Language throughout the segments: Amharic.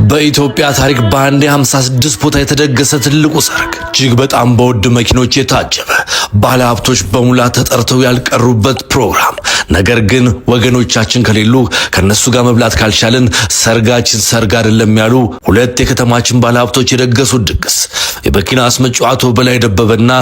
በኢትዮጵያ ታሪክ በአንድ 56 ቦታ የተደገሰ ትልቁ ሰርግ እጅግ በጣም በውድ መኪኖች የታጀበ ባለሀብቶች በሙላት ተጠርተው ያልቀሩበት ፕሮግራም። ነገር ግን ወገኖቻችን ከሌሉ ከነሱ ጋር መብላት ካልቻለን ሰርጋችን ሰርግ አይደለም ያሉ ሁለት የከተማችን ባለሀብቶች የደገሱት ድግስ የመኪና አስመጪው አቶ በላይ ደበበና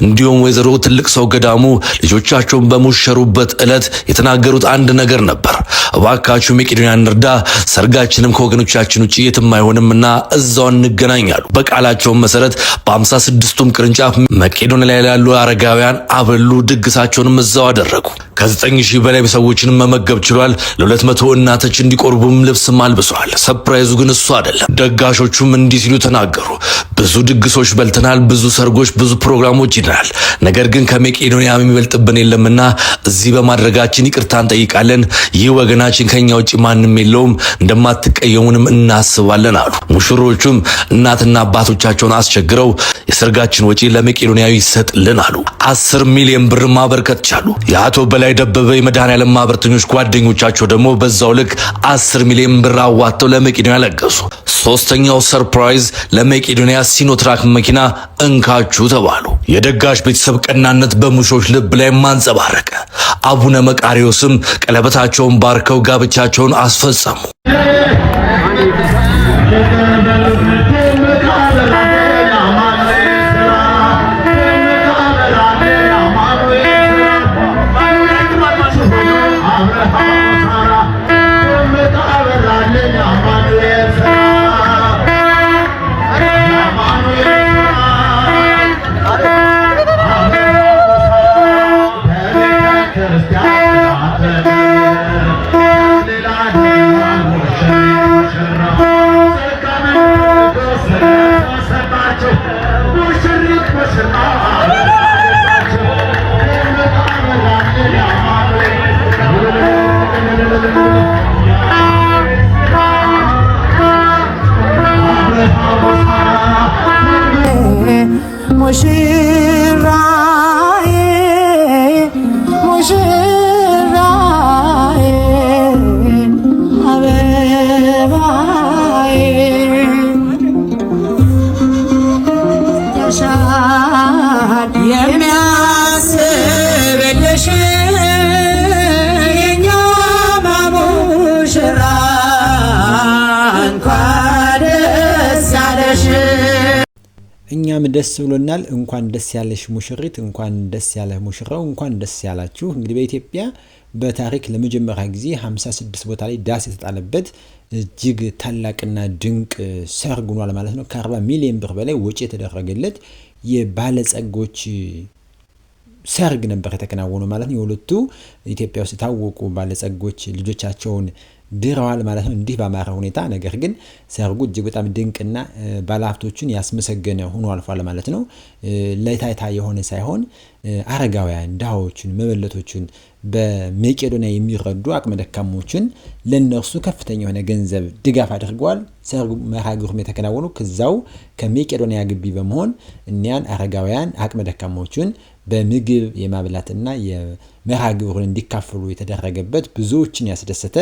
እንዲሁም ወይዘሮ ትልቅ ሰው ገዳሙ ልጆቻቸውን በሙሸሩበት ዕለት የተናገሩት አንድ ነገር ነበር። እባካችሁ መቄዶንያ እንርዳ፣ ሰርጋችንም ከወገኖቻችን ውጪ የትም አይሆንምና እዛው እንገናኛሉ። በቃላቸው መሰረት በ56ቱም ቅርንጫፍ መቄዶንያ ላይ ያሉ አረጋውያን አበሉ፣ ድግሳቸውንም እዛው አደረጉ። ከ9000 በላይ ሰዎችን መመገብ ችሏል። ለ200 እናቶች እንዲቆርቡም ልብስም አልብሰዋል። ሰርፕራይዙ ግን እሱ አይደለም። ደጋሾቹም እንዲህ ሲሉ ተናገሩ። ብዙ ድግሶች በልተናል፣ ብዙ ሰርጎች፣ ብዙ ፕሮግራሞች ይደናል። ነገር ግን ከመቄዶንያ የሚበልጥብን የለምና እዚህ በማድረጋችን ይቅርታ እንጠይቃለን። ይህ ወገናችን ከኛ ውጪ ማንም የለውም፣ እንደማትቀየሙንም እናስባለን አሉ። ሙሽሮቹም እናትና አባቶቻቸውን አስቸግረው የሰርጋችን ወጪ ለመቄዶንያ ይሰጥልን አሉ። 10 ሚሊዮን ብር ማበርከት ቻሉ። የአቶ በላይ ደበበ የመድኃኔዓለም ማህበርተኞች ጓደኞቻቸው ደግሞ በዛው ልክ 10 ሚሊዮን ብር አዋጥተው ለመቄዶንያ ለገሱ። ሶስተኛው ሰርፕራይዝ ለመቄዶንያ ሲኖትራክ መኪና እንካችሁ ተባሉ። የደጋሽ ቤተሰብ ቀናነት በሙሾች ልብ ላይ ማንጸባረቀ። አቡነ መቃሪዎስም ቀለበታቸውን ባርከው ጋብቻቸውን አስፈጸሙ። እኛም ደስ ብሎናል። እንኳን ደስ ያለሽ ሙሽሪት፣ እንኳን ደስ ያለ ሙሽራው፣ እንኳን ደስ ያላችሁ። እንግዲህ በኢትዮጵያ በታሪክ ለመጀመሪያ ጊዜ 56 ቦታ ላይ ዳስ የተጣለበት እጅግ ታላቅና ድንቅ ሰርግ ሆኗል ማለት ነው። ከ40 ሚሊዮን ብር በላይ ወጪ የተደረገለት የባለጸጎች ሰርግ ነበር የተከናወነው ማለት ነው። የሁለቱ ኢትዮጵያ ውስጥ የታወቁ ባለጸጎች ልጆቻቸውን ድረዋል ማለት ነው፣ እንዲህ ባማረ ሁኔታ። ነገር ግን ሰርጉ እጅግ በጣም ድንቅና ባለሀብቶቹን ያስመሰገነ ሆኖ አልፏል ማለት ነው። ለታይታ የሆነ ሳይሆን አረጋውያን፣ ድሃዎችን፣ መበለቶችን በመቄዶንያ የሚረዱ አቅመ ደካሞችን ለነርሱ ከፍተኛ የሆነ ገንዘብ ድጋፍ አድርገዋል። ሰርጉ መርሃ ግብሩም የተከናወነው ከዛው ከመቄዶንያ ግቢ በመሆን እኒያን አረጋውያን አቅመ ደካሞችን በምግብ የማብላትና የመርሃ ግብሩን እንዲካፈሉ የተደረገበት ብዙዎችን ያስደሰተ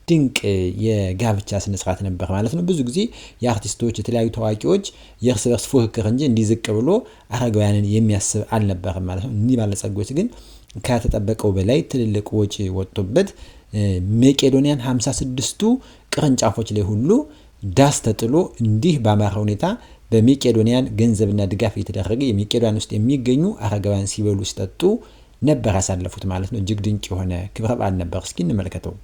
ድንቅ የጋብቻ ስነ ስርዓት ነበር ማለት ነው። ብዙ ጊዜ የአርቲስቶች የተለያዩ ታዋቂዎች የእርስ በርስ ፉክክር እንጂ እንዲዝቅ ብሎ አረጋውያንን የሚያስብ አልነበረም ማለት ነው። እኒህ ባለጸጎች ግን ከተጠበቀው በላይ ትልልቅ ወጪ ወጥቶበት መቄዶንያን 56ቱ ቅርንጫፎች ላይ ሁሉ ዳስ ተጥሎ እንዲህ ባማረ ሁኔታ በመቄዶንያን ገንዘብና ድጋፍ እየተደረገ የመቄዶንያን ውስጥ የሚገኙ አረጋውያን ሲበሉ ሲጠጡ ነበር ያሳለፉት ማለት ነው። እጅግ ድንቅ የሆነ ክብረ በዓል ነበር። እስኪ እንመልከተው።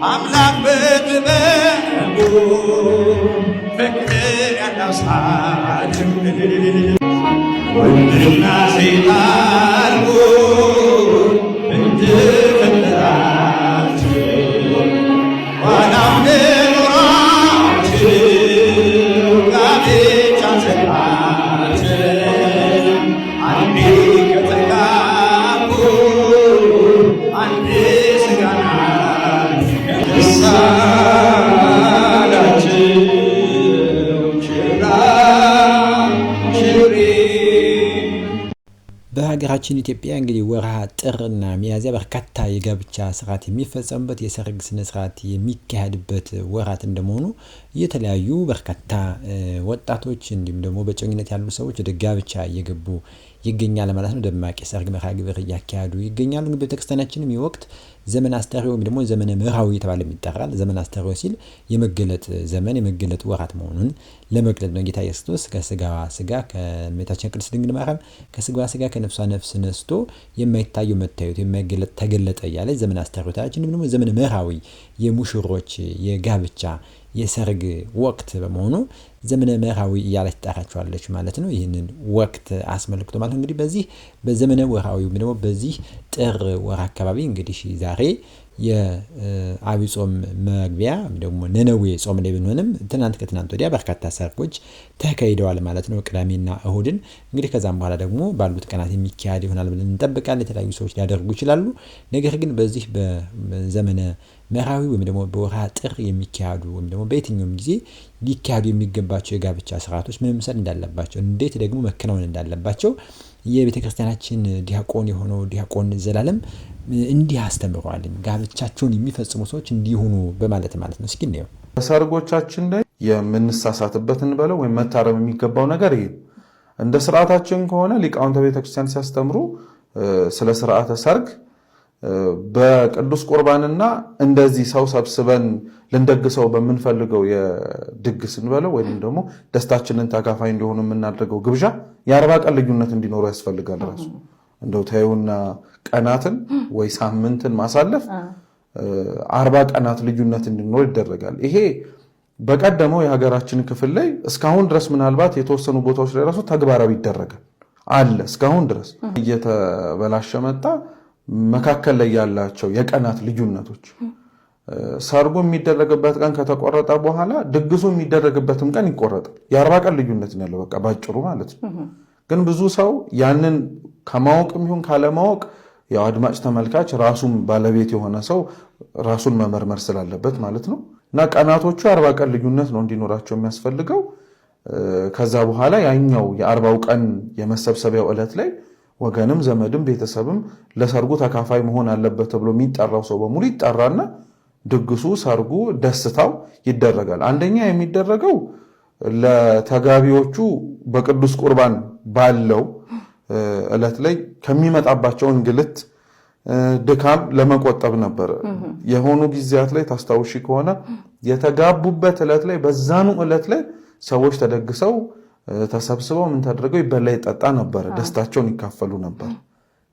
አምላክ በጥበቡ ፍቅር ያላሳት ወንድና ሴጣን እንድፈጠራት ዋናው ኑሯችን ጋብቻ ሰጣት አንዴ ከተጋቡ አንዴ ስጋ በሀገራችን ኢትዮጵያ እንግዲህ ወርሃ ጥርና ሚያዝያ በርካታ የጋብቻ ስርዓት የሚፈጸምበት የሰርግ ስነ ስርዓት የሚካሄድበት ወራት እንደመሆኑ የተለያዩ በርካታ ወጣቶች እንዲሁም ደግሞ በጮኝነት ያሉ ሰዎች ወደ ጋብቻ እየገቡ ይገኛል ማለት ነው። ደማቅ የሰርግ መርሃ ግብር እያካሄዱ ይገኛሉ። ቤተክርስቲያናችንም ይህ ወቅት ዘመን አስተርእዮ ወይም ደግሞ ዘመነ ምዕራዊ የተባለ ይጠራል። ዘመን አስተርእዮ ሲል የመገለጥ ዘመን የመገለጥ ወራት መሆኑን ለመግለጥ ነው። ጌታ ኢየሱስ ክርስቶስ ከስጋዋ ስጋ ከእመቤታችን ቅድስት ድንግል ማርያም ከስጋዋ ስጋ ከነፍሷ ነፍስ ነስቶ የማይታየው መታየት የማይገለጥ ተገለጠ እያለ ዘመን አስተርእዮ ታችን ደግሞ ዘመነ ምዕራዊ የሙሽሮች የጋብቻ የሰርግ ወቅት በመሆኑ ዘመነ ምዕራዊ እያለች ትጠራቸዋለች ማለት ነው። ይህንን ወቅት አስመልክቶ ማለት እንግዲህ በዚህ በዘመነ ምዕራዊ ደግሞ በዚህ ጥር ወር አካባቢ እንግዲህ ዛሬ የዐቢይ ጾም መግቢያ ደግሞ ነነዌ ጾም ላይ ብንሆንም ከትናንት ወዲያ በርካታ ሰርጎች ተካሂደዋል ማለት ነው። ቅዳሜና እሁድን እንግዲህ ከዛም በኋላ ደግሞ ባሉት ቀናት የሚካሄድ ይሆናል ብለን እንጠብቃለን። የተለያዩ ሰዎች ሊያደርጉ ይችላሉ። ነገር ግን በዚህ በዘመነ ምዕራዊ ወይም ደግሞ በወርሃ ጥር የሚካሄዱ ወይም ደግሞ በየትኛውም ጊዜ ሊካሄዱ የሚገባቸው የጋብቻ ስርዓቶች ምን መምሰል እንዳለባቸው እንዴት ደግሞ መከናወን እንዳለባቸው የቤተክርስቲያናችን ዲያቆን የሆነው ዲያቆን ዘላለም እንዲህ አስተምሯል። ጋብቻቸውን የሚፈጽሙ ሰዎች እንዲሆኑ በማለት ማለት ነው። እስኪ እንየው። በሰርጎቻችን ላይ የምንሳሳትበትን በለው ወይም መታረም የሚገባው ነገር ይሄ እንደ ስርዓታችን ከሆነ ሊቃውንተ ቤተክርስቲያን ሲያስተምሩ ስለ ስርዓተ ሰርግ በቅዱስ ቁርባንና እንደዚህ ሰው ሰብስበን ልንደግሰው በምንፈልገው የድግስ እንበለው ወይም ደግሞ ደስታችንን ተካፋይ እንዲሆኑ የምናደርገው ግብዣ የ40 ቀን ልዩነት እንዲኖረው ያስፈልጋል። ራሱ እንደው ታዩና ቀናትን ወይ ሳምንትን ማሳለፍ 40 ቀናት ልዩነት እንዲኖር ይደረጋል። ይሄ በቀደመው የሀገራችን ክፍል ላይ እስካሁን ድረስ ምናልባት የተወሰኑ ቦታዎች ላይ ራሱ ተግባራዊ ይደረጋል አለ። እስካሁን ድረስ እየተበላሸ መጣ። መካከል ላይ ያላቸው የቀናት ልዩነቶች ሰርጉ የሚደረግበት ቀን ከተቆረጠ በኋላ ድግሱ የሚደረግበትም ቀን ይቆረጣል። የ40 ቀን ልዩነት ነው ያለው በቃ ባጭሩ ማለት ነው። ግን ብዙ ሰው ያንን ከማወቅም ይሁን ካለማወቅ ያው አድማጭ ተመልካች ራሱን ባለቤት የሆነ ሰው ራሱን መመርመር ስላለበት ማለት ነው እና ቀናቶቹ የ40 ቀን ልዩነት ነው እንዲኖራቸው የሚያስፈልገው። ከዛ በኋላ ያኛው የ40ው ቀን የመሰብሰቢያው ዕለት ላይ ወገንም ዘመድም ቤተሰብም ለሰርጉ ተካፋይ መሆን አለበት ተብሎ የሚጠራው ሰው በሙሉ ይጠራና ድግሱ፣ ሰርጉ፣ ደስታው ይደረጋል። አንደኛ የሚደረገው ለተጋቢዎቹ በቅዱስ ቁርባን ባለው ዕለት ላይ ከሚመጣባቸው እንግልት ድካም ለመቆጠብ ነበር። የሆኑ ጊዜያት ላይ ታስታውሺ ከሆነ የተጋቡበት ዕለት ላይ በዛኑ ዕለት ላይ ሰዎች ተደግሰው ተሰብስበው ምን ተደረገው ይበላ ይጠጣ ነበር፣ ደስታቸውን ይካፈሉ ነበር።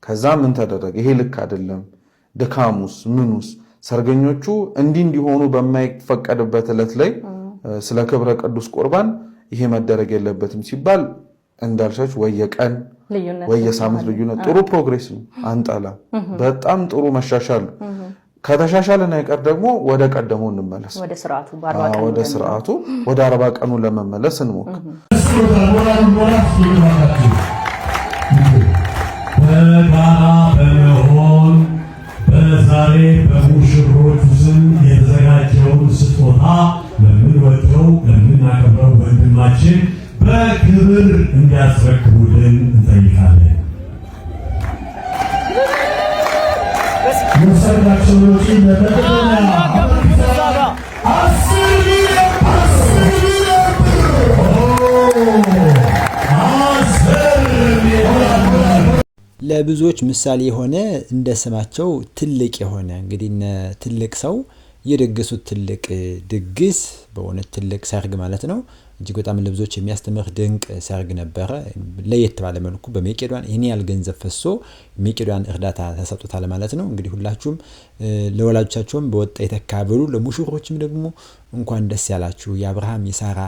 ከዛ ምን ተደረገ? ይሄ ልክ አይደለም፣ ድካሙስ ምኑስ ሰርገኞቹ እንዲሆኑ በማይፈቀድበት ዕለት ላይ ስለ ክብረ ቅዱስ ቁርባን ይሄ መደረግ የለበትም ሲባል እንዳልሻች ወይ የቀን ወይ የሳምንት ልዩነት ጥሩ ፕሮግሬስ ነው። አንጠላ በጣም ጥሩ መሻሻል ነው። ከተሻሻለን አይቀር ደግሞ ወደ ቀደሙ እንመለስ። ወደ ስርዓቱ ወደ 40 ቀኑ ለመመለስ እንሞክር። በጋራ በመሆን በዛሬ በሙሽሮቹ ስም የተዘጋጀውን ስጦታ ለምንወደው ለምናከብረው ወንድማችን በክብር እንዲያስረክቡልን እንጠይቃለን። የሰርጋቸው ወጪ ለተጠና ለብዙዎች ምሳሌ የሆነ እንደ ስማቸው ትልቅ የሆነ እንግዲህ ትልቅ ሰው የደገሱት ትልቅ ድግስ በእውነት ትልቅ ሰርግ ማለት ነው። እጅግ በጣም ለብዙዎች የሚያስተምር ድንቅ ሰርግ ነበረ። ለየት ባለ መልኩ በመቄዶንያ ይህን ያህል ገንዘብ ፈሶ መቄዶንያ እርዳታ ተሰጥቶታል ማለት ነው። እንግዲህ ሁላችሁም ለወላጆቻችሁም በወጣ የተካበሉ ለሙሽሮችም ደግሞ እንኳን ደስ ያላችሁ። የአብርሃም የሳራ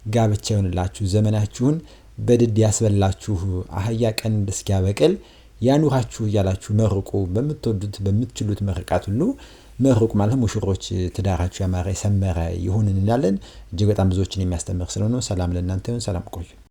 ጋብቻ ይሆንላችሁ። ዘመናችሁን በድድ ያስበላችሁ። አህያ ቀን እስኪያበቅል ያኑራችሁ እያላችሁ መርቁ። በምትወዱት በምትችሉት መርቃት ሁሉ መርቁ ማለት ሙሽሮች ትዳራችሁ ያማረ የሰመረ ይሁን እንላለን። እጅግ በጣም ብዙዎችን የሚያስተምር ስለሆነ ሰላም ለእናንተ ይሁን። ሰላም ቆዩ።